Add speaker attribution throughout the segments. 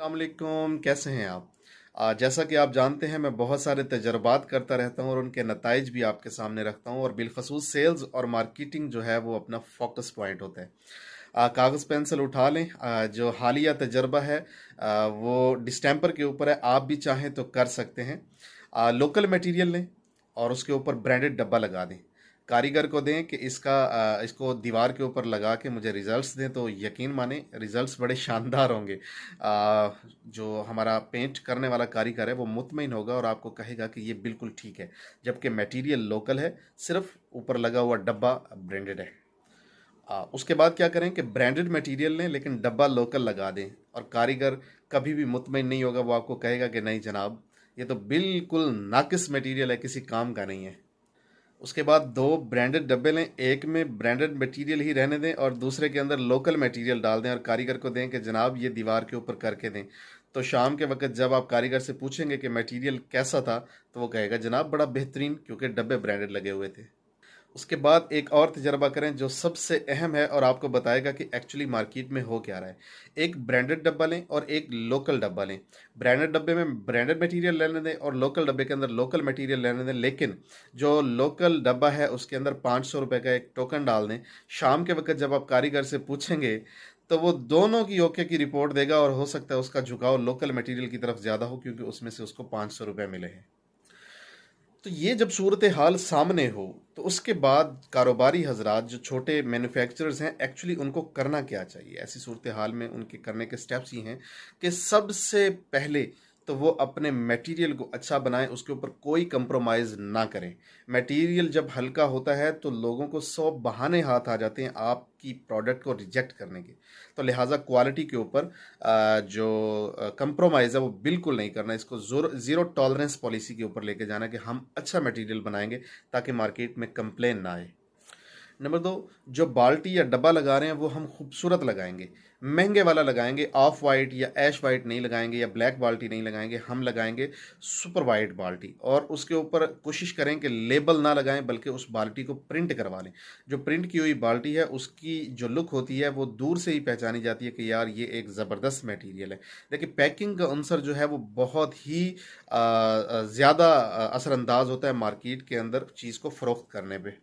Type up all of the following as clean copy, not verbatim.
Speaker 1: अस्सलामुअलैकुम, कैसे हैं आप? जैसा कि आप जानते हैं, मैं बहुत सारे तजर्बात करता रहता हूँ और उनके नताइज भी आपके सामने रखता हूँ, और बिलखसूस सेल्स और मार्केटिंग जो है वो अपना फोकस पॉइंट होता है। कागज़ पेंसिल उठा लें। जो हालिया तजर्बा है वो डिस्टेंपर के ऊपर है, आप भी चाहें तो कर सकते हैं। लोकल मटेरियल लें और उसके ऊपर ब्रांडेड डब्बा लगा दें। कारीगर को दें कि इसको दीवार के ऊपर लगा के मुझे रिजल्ट्स दें, तो यकीन माने रिजल्ट्स बड़े शानदार होंगे। जो हमारा पेंट करने वाला कारीगर है वो मुतमईन होगा और आपको कहेगा कि ये बिल्कुल ठीक है, जबकि मटेरियल लोकल है, सिर्फ ऊपर लगा हुआ डब्बा ब्रांडेड है। उसके बाद क्या करें कि ब्रांडेड मटेरियल लें लेकिन डब्बा लोकल लगा दें, और कारीगर कभी भी मुतमईन नहीं होगा, वो आपको कहेगा कि नहीं जनाब, ये तो बिल्कुल नाकिस मटेरियल है, किसी काम का नहीं है। उसके बाद दो ब्रांडेड डब्बे लें, एक में ब्रांडेड मटेरियल ही रहने दें और दूसरे के अंदर लोकल मटेरियल डाल दें और कारीगर को दें कि जनाब ये दीवार के ऊपर करके दें। तो शाम के वक्त जब आप कारीगर से पूछेंगे कि मटेरियल कैसा था, तो वो कहेगा जनाब बड़ा बेहतरीन, क्योंकि डब्बे ब्रांडेड लगे हुए थे। उसके बाद एक और तजर्बा करें जो सबसे अहम है और आपको बताएगा कि एक्चुअली मार्केट में हो क्या रहा है। एक ब्रांडेड डब्बा लें और एक लोकल डब्बा लें। ब्रांडेड डब्बे में ब्रांडेड मटेरियल लेने दें और लोकल डब्बे के अंदर लोकल मटेरियल लेने दें, लेकिन जो लोकल डब्बा है उसके अंदर 500 रुपये का एक टोकन डाल दें। शाम के वक्त जब आप कारीगर से पूछेंगे तो वो दोनों की ओके की रिपोर्ट देगा, और हो सकता है उसका झुकाव लोकल मटेरियल की तरफ ज़्यादा हो, क्योंकि उसमें से उसको 500 रुपये मिले हैं। तो ये जब सूरत हाल सामने हो, तो उसके बाद कारोबारी हजरात जो छोटे मैन्युफैक्चरर्स हैं, एक्चुअली उनको करना क्या चाहिए ऐसी सूरत हाल में? उनके करने के स्टेप्स ये हैं कि सबसे पहले तो वो अपने मटेरियल को अच्छा बनाएं, उसके ऊपर कोई कंप्रोमाइज़ ना करें। मटेरियल जब हल्का होता है तो लोगों को 100 बहाने हाथ आ जाते हैं आपकी प्रोडक्ट को रिजेक्ट करने के। तो लिहाजा क्वालिटी के ऊपर जो कंप्रोमाइज़ है वो बिल्कुल नहीं करना। इसको ज़ीरो टॉलरेंस पॉलिसी के ऊपर लेके जाना कि हम अच्छा मटेरियल बनाएंगे ताकि मार्केट में कंप्लेन ना आए। नंबर दो, जो बाल्टी या डब्बा लगा रहे हैं वो हम खूबसूरत लगाएंगे, महंगे वाला लगाएंगे। ऑफ वाइट या ऐश वाइट नहीं लगाएंगे, या ब्लैक बाल्टी नहीं लगाएंगे, हम लगाएंगे सुपर वाइट बाल्टी। और उसके ऊपर कोशिश करें कि लेबल ना लगाएं, बल्कि उस बाल्टी को प्रिंट करवा लें। जो प्रिंट की हुई बाल्टी है उसकी जो लुक होती है वो दूर से ही पहचानी जाती है कि यार ये एक ज़बरदस्त मटेरियल है। देखिए, पैकिंग का अंसर जो है वो बहुत ही ज़्यादा असरअंदाज होता है मार्केट के अंदर चीज़ को फ़रोख्त करने पे।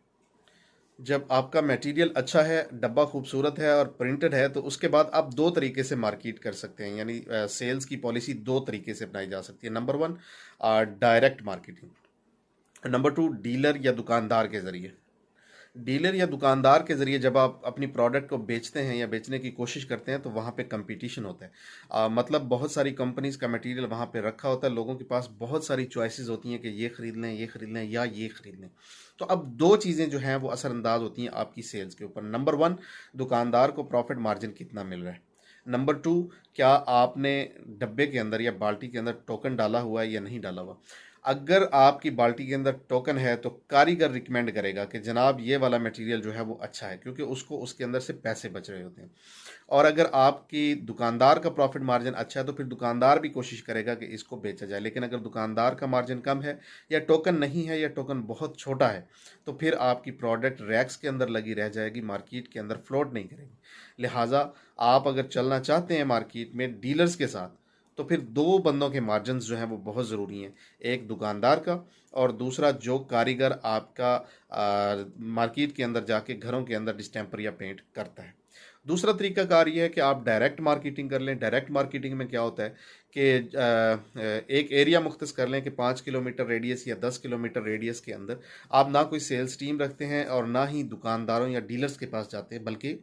Speaker 1: जब आपका मटेरियल अच्छा है, डब्बा खूबसूरत है और प्रिंटेड है, तो उसके बाद आप दो तरीके से मार्केट कर सकते हैं। यानी सेल्स की पॉलिसी दो तरीके से अपनाई जा सकती है। Number one, direct marketing. Number two, dealer या दुकानदार के ज़रिए। डीलर या दुकानदार के ज़रिए जब आप अपनी प्रोडक्ट को बेचते हैं या बेचने की कोशिश करते हैं, तो वहाँ पे कंपटीशन होता है। मतलब बहुत सारी कंपनीज का मटेरियल वहाँ पे रखा होता है, लोगों के पास बहुत सारी चॉइसेस होती हैं कि ये ख़रीद लें, ये ख़रीद लें या ये ख़रीद लें। तो अब दो चीज़ें जो हैं वो असरअंदाज होती हैं आपकी सेल्स के ऊपर। नंबर वन, दुकानदार को प्रॉफिट मार्जिन कितना मिल रहा है। नंबर टू, क्या आपने डब्बे के अंदर या बाल्टी के अंदर टोकन डाला हुआ है या नहीं डाला हुआ। अगर आपकी बाल्टी के अंदर टोकन है तो कारीगर रिकमेंड करेगा कि जनाब ये वाला मटेरियल जो है वो अच्छा है, क्योंकि उसको उसके अंदर से पैसे बच रहे होते हैं। और अगर आपकी दुकानदार का प्रॉफिट मार्जिन अच्छा है तो फिर दुकानदार भी कोशिश करेगा कि इसको बेचा जाए। लेकिन अगर दुकानदार का मार्जिन कम है, या टोकन नहीं है, या टोकन बहुत छोटा है, तो फिर आपकी प्रोडक्ट रैक्स के अंदर लगी रह जाएगी, मार्केट के अंदर फ्लोट नहीं करेगी। लिहाजा आप अगर चलना चाहते हैं मार्केट में डीलर्स के साथ, तो फिर दो बंदों के मार्जिन जो हैं वो बहुत ज़रूरी हैं। एक दुकानदार का, और दूसरा जो कारीगर आपका मार्केट के अंदर जाके घरों के अंदर डिस्टेंपर या पेंट करता है। दूसरा तरीका कार ये है कि आप डायरेक्ट मार्केटिंग कर लें। डायरेक्ट मार्केटिंग में क्या होता है कि एक एरिया मुख्तस कर लें कि 5 किलोमीटर रेडियस या 10 किलोमीटर रेडियस के अंदर आप ना कोई सेल्स टीम रखते हैं और ना ही दुकानदारों या डीलर्स के पास जाते हैं, बल्कि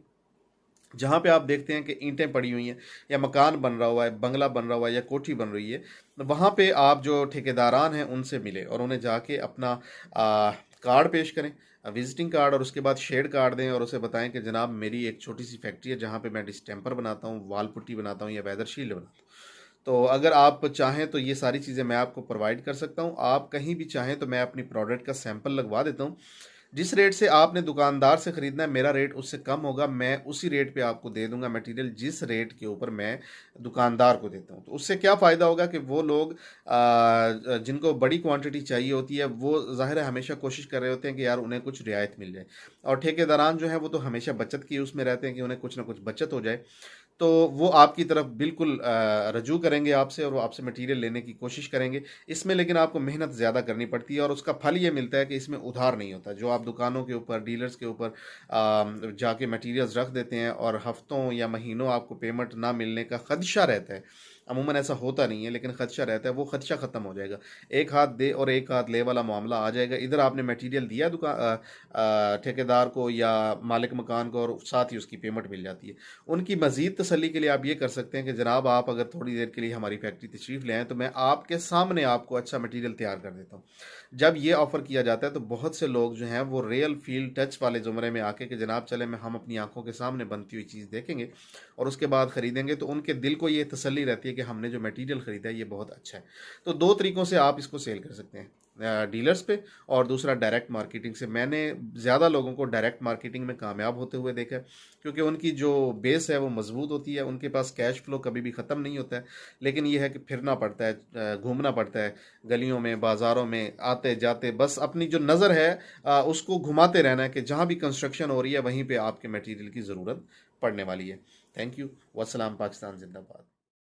Speaker 1: जहाँ पे आप देखते हैं कि ईंटें पड़ी हुई हैं, या मकान बन रहा हुआ है, बंगला बन रहा हुआ है, या कोठी बन रही है, तो वहाँ पे आप जो ठेकेदारान हैं उनसे मिले और उन्हें जाके अपना कार्ड पेश करें, विजिटिंग कार्ड, और उसके बाद शेड कार्ड दें और उसे बताएं कि जनाब मेरी एक छोटी सी फैक्ट्री है जहाँ पे मैं डिस्टेंपर बनाता हूँ, वाल पुट्टी बनाता हूँ, या वेदर शील्ड बनाता हूँ। तो अगर आप चाहें तो ये सारी चीज़ें मैं आपको प्रोवाइड कर सकता हूँ। आप कहीं भी चाहें तो मैं अपनी प्रोडक्ट का सैंपल लगवा देता हूँ। जिस रेट से आपने दुकानदार से ख़रीदना है, मेरा रेट उससे कम होगा, मैं उसी रेट पे आपको दे दूंगा मटेरियल जिस रेट के ऊपर मैं दुकानदार को देता हूँ। तो उससे क्या फ़ायदा होगा कि वो लोग जिनको बड़ी क्वांटिटी चाहिए होती है, वो ज़ाहिर है हमेशा कोशिश कर रहे होते हैं कि यार उन्हें कुछ रियायत मिल जाए। और ठेकेदारान जो है वो तो हमेशा बचत की उसमें रहते हैं कि उन्हें कुछ ना कुछ बचत हो जाए। तो वो आपकी तरफ बिल्कुल रजू करेंगे आपसे और वो आपसे मटेरियल लेने की कोशिश करेंगे। इसमें लेकिन आपको मेहनत ज़्यादा करनी पड़ती है और उसका फल ये मिलता है कि इसमें उधार नहीं होता। जो आप दुकानों के ऊपर, डीलर्स के ऊपर जाके मटेरियल्स रख देते हैं और हफ्तों या महीनों आपको पेमेंट ना मिलने का खदशा रहता है। अमूमन ऐसा होता नहीं है, लेकिन खदशा रहता है, वो खदशा ख़त्म हो जाएगा। एक हाथ दे और एक हाथ ले वाला मामला आ जाएगा। इधर आपने मटेरियल दिया ठेकेदार को या मालिक मकान को, और साथ ही उसकी पेमेंट मिल जाती है। उनकी मज़ीद तसल्ली के लिए आप ये कर सकते हैं कि जनाब, आप अगर थोड़ी देर के लिए हमारी फैक्ट्री तशरीफ़ ले आएँ तो मैं आपके सामने आपको अच्छा मटेरियल तैयार कर देता हूँ। जब ये ऑफ़र किया जाता है तो बहुत से लोग जो हैं वो रियल फील टच वाले ज़ुमरे में आके कि जनाब चले मैं हम अपनी आंखों के सामने बनती हुई चीज़ देखेंगे और उसके बाद ख़रीदेंगे, तो उनके दिल को ये तसल्ली रहती है कि हमने जो मटेरियल ख़रीदा है ये बहुत अच्छा है। तो दो तरीक़ों से आप इसको सेल कर सकते हैं, डीलर्स पे, और दूसरा डायरेक्ट मार्केटिंग से। मैंने ज़्यादा लोगों को डायरेक्ट मार्केटिंग में कामयाब होते हुए देखा है, क्योंकि उनकी जो बेस है वो मजबूत होती है, उनके पास कैश फ्लो कभी भी ख़त्म नहीं होता है। लेकिन यह है कि फिरना पड़ता है, घूमना पड़ता है गलियों में, बाज़ारों में, आते जाते, बस अपनी जो नज़र है उसको घुमाते रहना है कि जहाँ भी कंस्ट्रक्शन हो रही है वहीं पर आपके मटीरियल की ज़रूरत पड़ने वाली है। Thank you. वस्सलाम। पाकिस्तान जिंदाबाद।